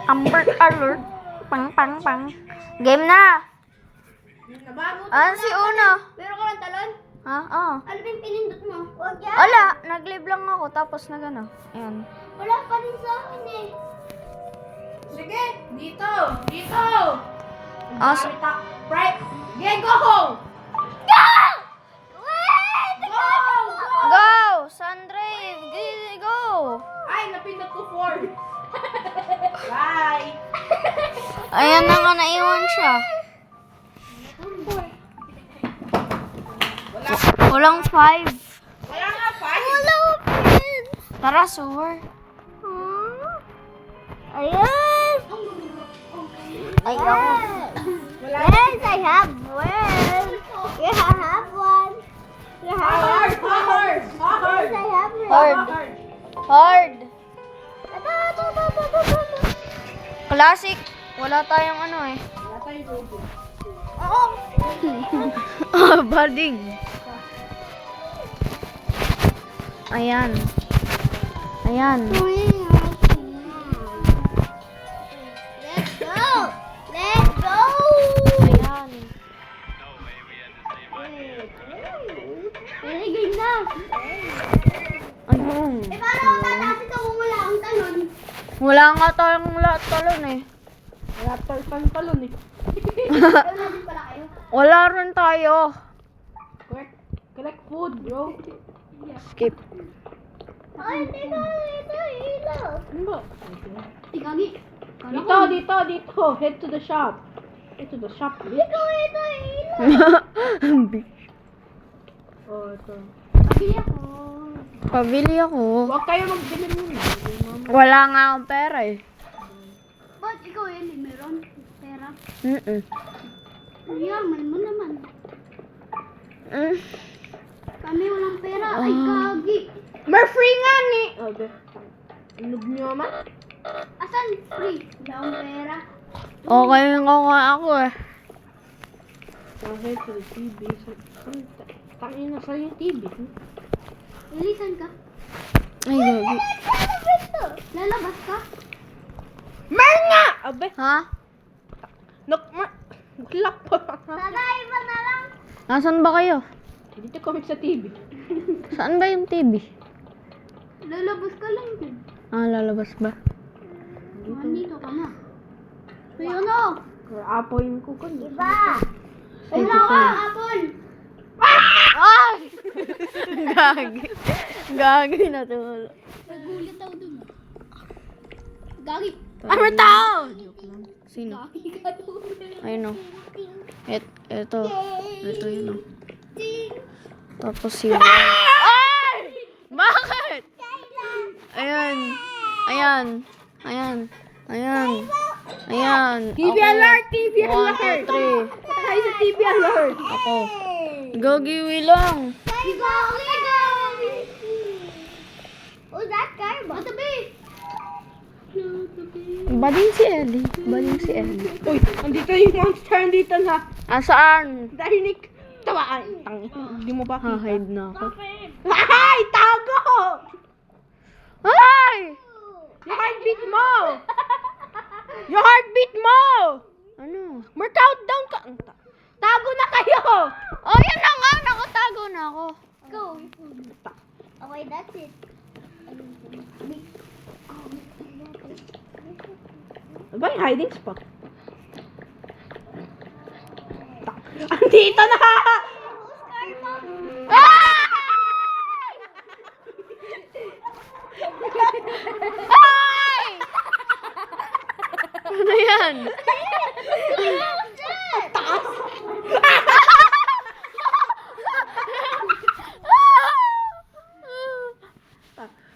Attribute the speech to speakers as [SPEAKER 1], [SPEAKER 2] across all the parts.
[SPEAKER 1] Amber alert. Pang, pang, pang. Game na. Ano si Uno?
[SPEAKER 2] Meron ka ng talon?
[SPEAKER 1] Ha? Oo.
[SPEAKER 2] Ano ba yung pinindot mo? Huwag yan.
[SPEAKER 1] Wala. Nag-live lang ako. Tapos na gano'n. Ayan.
[SPEAKER 2] Wala pa rin sa akin eh.
[SPEAKER 3] Sige, dito. Dito.
[SPEAKER 1] As-
[SPEAKER 3] Right. Okay, go!
[SPEAKER 2] Go! Wait!
[SPEAKER 3] Go!
[SPEAKER 1] Go! Sandre! Go!
[SPEAKER 3] Ay, napindot ko 4. Bye.
[SPEAKER 1] Ayan na nga, naiwan siya. Walang 5.
[SPEAKER 3] Wala nga 5.
[SPEAKER 2] Wala pa rin.
[SPEAKER 1] Tara, sewer.
[SPEAKER 2] Ayan!
[SPEAKER 1] Ay, ako.
[SPEAKER 2] Yes, I have one. You have one. You have
[SPEAKER 3] Hard,
[SPEAKER 2] one.
[SPEAKER 3] hard,
[SPEAKER 2] Yes,
[SPEAKER 3] hard.
[SPEAKER 2] I have one.
[SPEAKER 1] Hard. Hard. Classic. Wala tayong ano eh.
[SPEAKER 3] Wala tayong logo.
[SPEAKER 2] Oo.
[SPEAKER 1] Bading. Ayan. Ayan.
[SPEAKER 2] Let's go. Let's go.
[SPEAKER 1] Ayan.
[SPEAKER 2] Very good na.
[SPEAKER 1] Ayun.
[SPEAKER 2] Eh, paano ako tatasin kung wala akong talon?
[SPEAKER 1] Wala nga tayong talon eh.
[SPEAKER 3] Wala tayong talon eh.
[SPEAKER 2] Wala din pala kayo.
[SPEAKER 1] Wala rin tayo.
[SPEAKER 3] Collect food, bro.
[SPEAKER 1] Skip.
[SPEAKER 2] Ay, teka. Ito, ilaw.
[SPEAKER 3] Ano ba?
[SPEAKER 2] Tigagi.
[SPEAKER 3] Dito. Head to the shop. Head to the shop, bitch.
[SPEAKER 2] Ito, ilaw.
[SPEAKER 3] Oh, ito.
[SPEAKER 2] Pabili ako.
[SPEAKER 1] Pabili ako.
[SPEAKER 3] Huwag kayo magbili muna.
[SPEAKER 1] Wala nga akong pera eh.
[SPEAKER 2] Ba't ikaw yan? Meron pera?
[SPEAKER 1] Mm-mm.
[SPEAKER 2] Yaman mo naman.
[SPEAKER 1] Mm.
[SPEAKER 2] Kami walang pera. Ay, kagi.
[SPEAKER 3] Mer free nga ni. Okay. Inog nyo man.
[SPEAKER 2] Asan? Free. Wala akong pera.
[SPEAKER 1] Okay nga ako eh.
[SPEAKER 3] Head to the TV. Tangin na sa yung TV.
[SPEAKER 2] Ilisan ka.
[SPEAKER 1] Ay, gabi.
[SPEAKER 2] Lalabas ka?
[SPEAKER 3] Mer nga! Abe.
[SPEAKER 1] Ha?
[SPEAKER 3] Lock pa.
[SPEAKER 2] Tatay ba na lang?
[SPEAKER 1] Nasaan ba kayo?
[SPEAKER 3] Dito kami sa TV.
[SPEAKER 1] Saan ba yung TV?
[SPEAKER 2] Lalabas ka lang din.
[SPEAKER 1] Ah, lalabas ba?
[SPEAKER 2] Nandito ka na. Uy, ano?
[SPEAKER 3] Apoyin ko ko.
[SPEAKER 2] Iba! Wala ka, apple!
[SPEAKER 1] Ay! Gagi. Gagi na tumulong.
[SPEAKER 2] Nagulit ako dun. Gagi.
[SPEAKER 1] Ano tao? Sino?
[SPEAKER 2] Gagi ka dun.
[SPEAKER 1] Ayun o. Ito. Ito yun o. Tapos yun. Ay! Bakit? Ayan. Ayan. Ayan. Ayan. Ayan.
[SPEAKER 3] TV
[SPEAKER 1] Ako.
[SPEAKER 3] alert! TV
[SPEAKER 1] 1,
[SPEAKER 3] alert!
[SPEAKER 1] 2, 3.
[SPEAKER 3] Tayo sa TV alert!
[SPEAKER 1] Ako. Gogiwi lang.
[SPEAKER 2] Who's that guy? Matabi!
[SPEAKER 1] Bading si Ellie. Bading si Ellie.
[SPEAKER 3] Uy, andito yung monster andito na.
[SPEAKER 1] Asaan?
[SPEAKER 3] Dahil tawaan. Hindi mo ba kita?
[SPEAKER 1] Ha-hide na ako.
[SPEAKER 3] Ay! Tago!
[SPEAKER 1] Ay!
[SPEAKER 3] Yung heartbeat mo! Yung heartbeat mo!
[SPEAKER 1] Ano?
[SPEAKER 3] Mer countdown ka. Tago na kayo!
[SPEAKER 1] Oh, yan na nga. Nakatago na ako.
[SPEAKER 2] Go. Okay, that's it.
[SPEAKER 3] Ano ba yung hiding spot? Andito na!
[SPEAKER 1] Ay! Ano yan?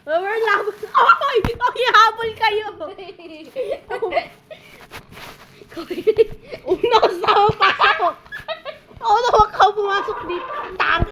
[SPEAKER 3] Over labos. Oy! Oy, habol kayo!